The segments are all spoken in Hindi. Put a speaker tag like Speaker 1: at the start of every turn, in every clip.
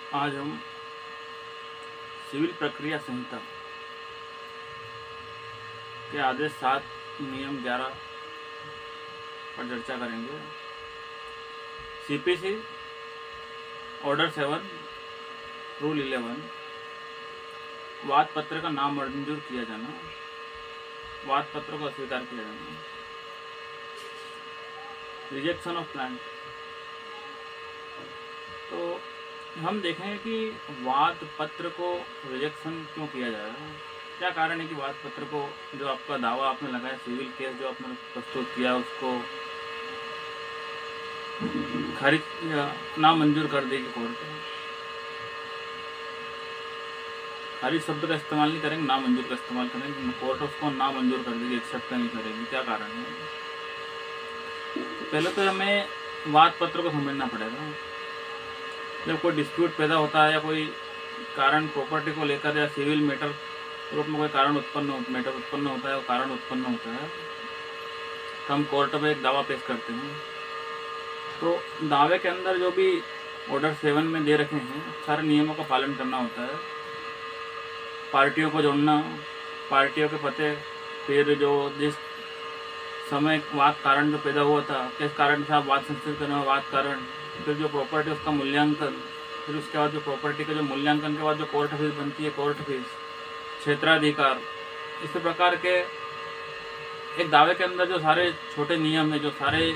Speaker 1: आज हम सिविल प्रक्रिया संहिता के आदेश 7 नियम 11 पर चर्चा करेंगे। सीपीसी ऑर्डर 7 रूल 11 वाद पत्र का नामंजूर किया जाना, वाद पत्र को अस्वीकार किया जाना, रिजेक्शन ऑफ प्लांट। तो हम देखेंगे कि वाद पत्र को रिजेक्शन क्यों किया जाएगा, क्या कारण है कि वाद पत्र को, जो आपका दावा आपने लगाया, सिविल केस जो आपने प्रस्तुत किया, उसको खारिज या नामंजूर कर देगी कोर्ट। खारिज शब्द का इस्तेमाल नहीं करेंगे, नामंजूर का इस्तेमाल करेंगे। कोर्ट उसको नामंजूर कर देगी, एक्सेप्ट नहीं करेगी। क्या कारण है? पहले तो हमें वाद पत्र को समझना पड़ेगा। जब कोई डिस्प्यूट पैदा होता है या कोई कारण प्रॉपर्टी को लेकर या सिविल मैटर रूप में कोई कारण मैटर उत्पन्न होता है, वो कारण उत्पन्न होता है, तो हम कोर्ट में एक दावा पेश करते हैं। तो दावे के अंदर जो भी ऑर्डर 7 में दे रखे हैं, सारे नियमों का पालन करना होता है। पार्टियों को जोड़ना, पार्टियों के पते, फिर जो जिस समय वाद कारण जो पैदा हुआ था, किस कारण से आप वाद संस्थित करना, वाद कारण, फिर जो प्रॉपर्टी उसका मूल्यांकन, फिर उसके बाद जो प्रॉपर्टी का जो मूल्यांकन के बाद जो कोर्ट फीस बनती है, कोर्ट फीस, क्षेत्राधिकार, इस प्रकार के एक दावे के अंदर जो सारे छोटे नियम है, जो सारे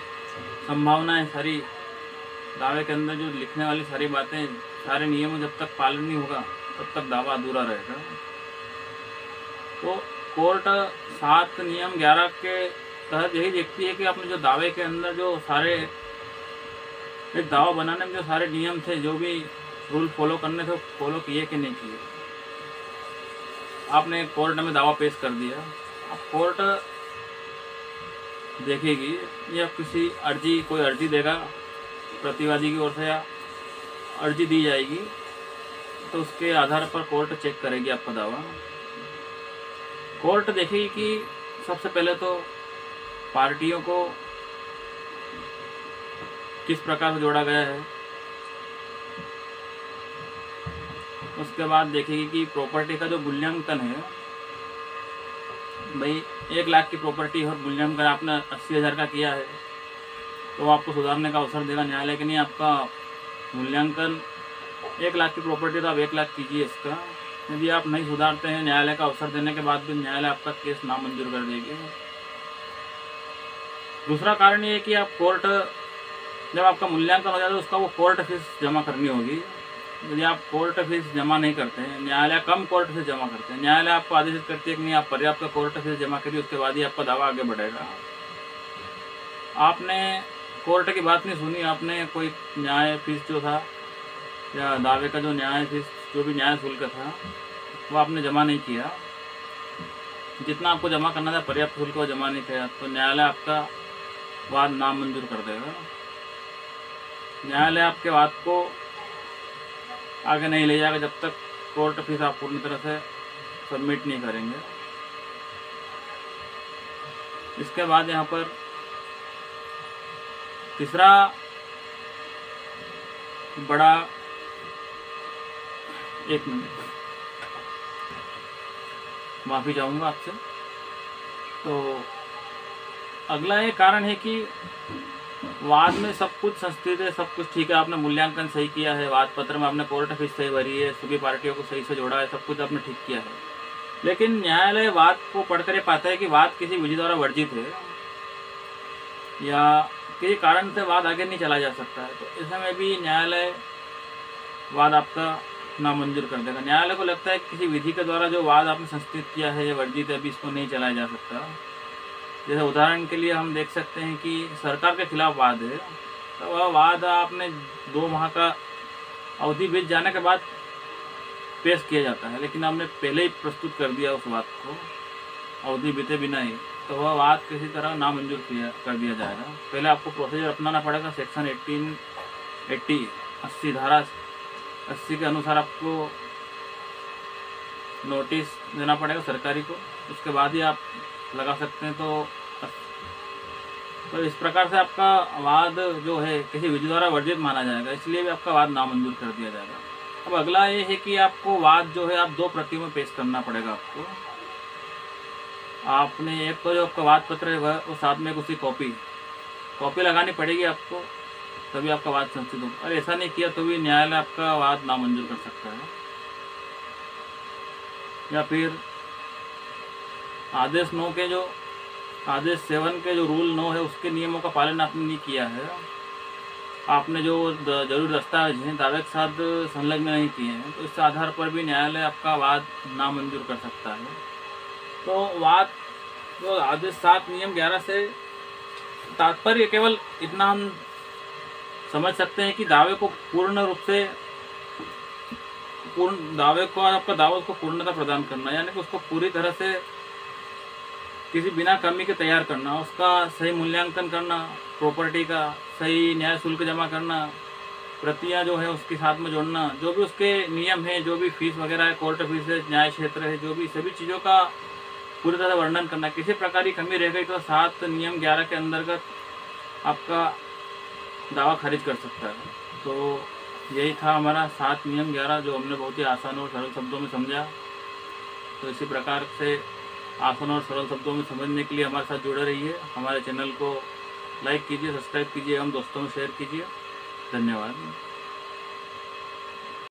Speaker 1: संभावनाएं, सारी दावे के अंदर जो लिखने वाली सारी बातें, सारे नियमों जब तक पालन नहीं होगा तब तक दावा अधूरा रहेगा। तो कोर्ट 7 नियम 11 के तहत यही देखती है कि आपने जो दावे के अंदर जो सारे, एक दावा बनाने में जो सारे नियम थे, जो भी रूल फॉलो करने थे, फॉलो किए कि नहीं किए। आपने कोर्ट में दावा पेश कर दिया, अब कोर्ट देखेगी या किसी अर्जी, कोई अर्जी देगा प्रतिवादी की ओर से या अर्जी दी जाएगी, तो उसके आधार पर कोर्ट चेक करेगी आपका दावा। कोर्ट देखेगी कि सबसे पहले तो पार्टियों को किस प्रकार से जोड़ा गया है, उसके बाद देखेगी कि प्रॉपर्टी का जो मूल्यांकन है, भाई 1 लाख की प्रॉपर्टी और मूल्यांकन आपने 80,000 का किया है, तो आपको सुधारने का अवसर देगा न्यायालय कि नहीं। आपका मूल्यांकन 1 लाख की प्रॉपर्टी तो आप 1 लाख कीजिए इसका। यदि आप नहीं सुधारते हैं, न्यायालय का अवसर देने के बाद भी न्यायालय आपका केस नामंजूर कर देगी। दूसरा कारण ये है कि आप कोर्ट, जब आपका मूल्यांकन हो जाता है, उसका वो कोर्ट फीस जमा करनी होगी। यदि आप कोर्ट फीस जमा नहीं करते हैं, न्यायालय कम कोर्ट फीस जमा करते हैं, न्यायालय आपको आदेशित करती है कि नहीं, आप पर्याप्त कोर्ट फीस जमा करिए, उसके बाद ही आपका दावा आगे बढ़ेगा। आपने कोर्ट की बात नहीं सुनी, आपने कोई न्याय फीस जो था या दावे का जो न्याय फीस, जो भी न्याय शुल्क था, वो आपने जमा नहीं किया, जितना आपको जमा करना था पर्याप्त शुल्क वो जमा नहीं किया, तो न्यायालय आपका वाद नामंजूर कर देगा। न्यायालय आपके वाद को आगे नहीं ले जाएगा जब तक कोर्ट फीस आप पूर्ण तरह से सबमिट नहीं करेंगे। इसके बाद यहाँ पर तीसरा बड़ा, 1 मिनट माफ़ी चाहूँगा आपसे। तो अगला ये कारण है कि वाद में सब कुछ संस्थित है, सब कुछ ठीक है, आपने मूल्यांकन सही किया है, वाद पत्र में आपने कोर्ट फीस सही भरी है, सभी पार्टियों को सही से जोड़ा है, सब कुछ आपने ठीक किया है, लेकिन न्यायालय वाद को पढ़कर ये पाता है कि वाद किसी विधि द्वारा वर्जित है या किसी कारण से वाद आगे नहीं चला जा सकता है, तो इसमें भी न्यायालय वाद आपका नामंजूर कर देगा। न्यायालय को लगता है कि किसी विधि के द्वारा जो वाद आपने संस्थित किया है या वर्जित है, अभी इसको नहीं चलाया जा सकता। जैसे उदाहरण के लिए हम देख सकते हैं कि सरकार के खिलाफ वाद है, तो वह वाद आपने 2 माह का अवधि बीत जाने के बाद पेश किया जाता है, लेकिन आपने पहले ही प्रस्तुत कर दिया उस वाद को अवधि बीते बिना ही, तो वह वाद किसी तरह नामंजूर कर दिया जाएगा। पहले आपको प्रोसीजर अपनाना पड़ेगा। सेक्शन 80 धारा 80 के अनुसार आपको नोटिस देना पड़ेगा सरकारी को, उसके बाद ही आप लगा सकते हैं। तो इस प्रकार से आपका वाद जो है किसी विधि द्वारा वर्जित माना जाएगा, इसलिए भी आपका वाद नामंजूर कर दिया जाएगा। अब अगला ये है कि आपको वाद जो है आप 2 प्रतियों में पेश करना पड़ेगा आपको। आपने एक तो जो आपका वाद पत्र है वह और साथ में उसकी कॉपी लगानी पड़ेगी आपको, तभी आपका वाद संस्थित होगा। और ऐसा नहीं किया तो भी न्यायालय आपका वाद नामंजूर कर सकता है। या फिर आदेश 7 के जो रूल 9 है उसके नियमों का पालन आपने नहीं किया है, आपने जो जरूरी दस्तावेज हैं दावे के साथ संलग्न नहीं किए हैं, तो इस आधार पर भी न्यायालय आपका वाद नामंजूर कर सकता है। तो वाद तो आदेश 7 नियम 11 से तात्पर्य केवल इतना हम समझ सकते हैं कि दावे को आपका दावे को पूर्णता प्रदान करना, यानी कि उसको पूरी तरह से किसी बिना कमी के तैयार करना, उसका सही मूल्यांकन करना, प्रॉपर्टी का सही न्याय शुल्क जमा करना, प्रतियां जो है उसके साथ में जोड़ना, जो भी उसके नियम है, जो भी फीस वगैरह है, कोर्ट फीस है, न्याय क्षेत्र है, जो भी सभी चीज़ों का पूरी तरह वर्णन करना। किसी प्रकार की कमी रह गई तो 7 नियम 11 के अंतर्गत आपका दावा खारिज कर सकता है। तो यही था हमारा 7 नियम 11, जो हमने बहुत ही आसान और सरल शब्दों में समझा। तो इसी प्रकार से आसान और सरल शब्दों में समझने के लिए हमारे साथ जुड़े रहिए। हमारे चैनल को लाइक कीजिए, सब्सक्राइब कीजिए एवं दोस्तों में शेयर कीजिए। धन्यवाद।